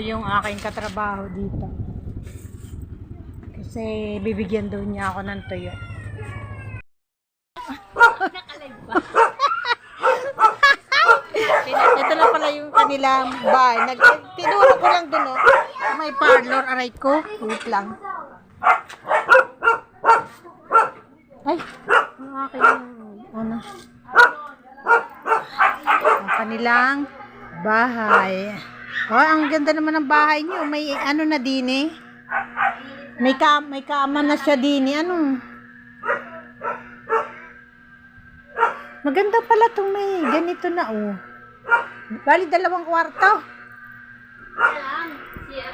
Yung aking katrabaho dito kasi bibigyan daw niya ako ng tuyo. Ito na pala yung kanilang bahay. Tinuro ko lang dun, may parlor. Aray ko, wait lang. Ay, ang aking ano, ang kanilang bahay. Oh, ang ganda naman ng bahay niyo. May ano na din eh. May kama na siya din eh. Ano? Maganda pala itong may ganito na oh. Bali, 2 kwarto.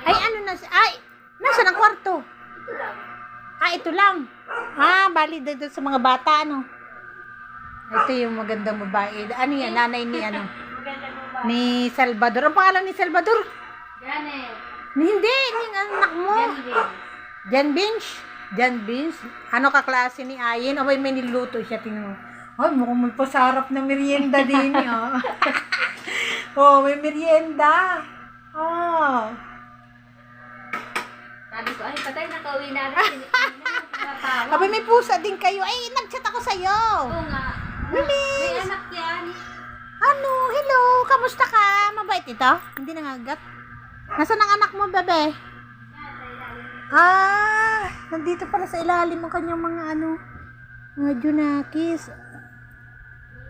Ay, ano na ay, nasaan ang kwarto? Ah, ito lang. Ah, bali dito sa mga bata ano. Ito yung magandang babae. Ano yan? Nanay ni ano? Ni Salvador. Ang pangalan ni Salvador? Janet. Hindi, yung anak mo. Jan Bench. Jan Bench. Ano kaklase ni Ayin? O may niluto siya. Tingnan mo. Ay, mukhang magpasarap na merienda din. Oh, may merienda. Oh. Sabi ko, ay patay, nakauwi na rin. Abay, may pusa din kayo. Ay, nag-chat ako sa'yo. Oo nga. May anak yan. Ano? Hello? Kamusta ka? Mabait ito? Hindi nangagat? Nasaan ang anak mo, bebe? Ah, nandito pala sa ilalim ng kanyang mga ano, mga junakis.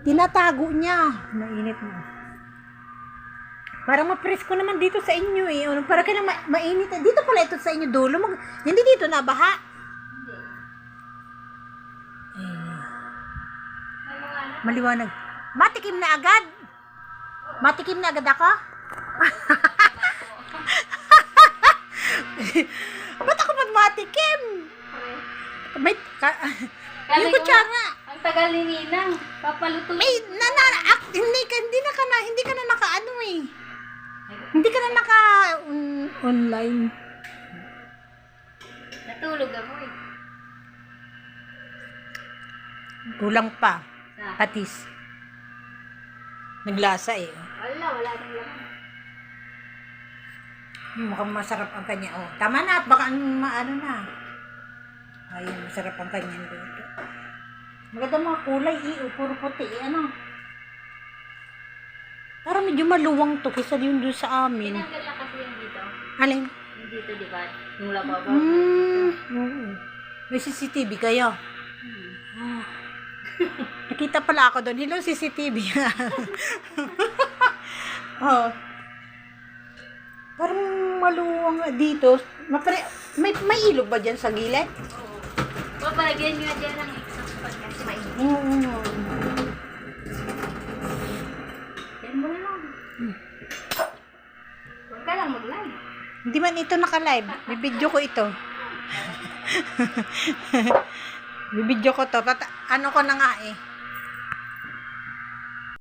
Tinatago niya. Mainit mo. Parang mapresko naman dito sa inyo eh. Para ka na mainit. Dito pala ito sa inyo dulo. Hindi dito na baha. Maliwanag. Matikim na agad. Matikim na agad ako. Ba't ako magmatikim? May yung kutsara. Ang tagal ni Ninang. Papaluto. Hindi ka na naka-ano eh. Hindi ka na naka-online. Natulog ako eh. Kulang pa. Patis. Naglasa eh. Wala nang laman. Mukhang masarap ang kanya. Oh, tama na. Baka ano na. Ayun, masarap ang kanya dito. Maganda mga kulay eh. Puro puti eh. Ano? Parang medyo maluwang to kaysa yung doon sa amin. Tinanggal na kasi yung dito. Alin? Yung dito, di ba? Yung lababo. May CCTV kayo? Ah. Nakita pala ako doon. Hello, CCTV. Oh. Parang maluwang dito. May ilog ba dyan sa gilid? Oo. Papalagyan nyo dyan ng exhaust fan kasi mainit. Oo. Yan mo na lang. Huwag ka lang mag-live. Hindi man ito naka-live. Bibidyo ko ito. Bibidyo ko to. Ano ko na nga eh.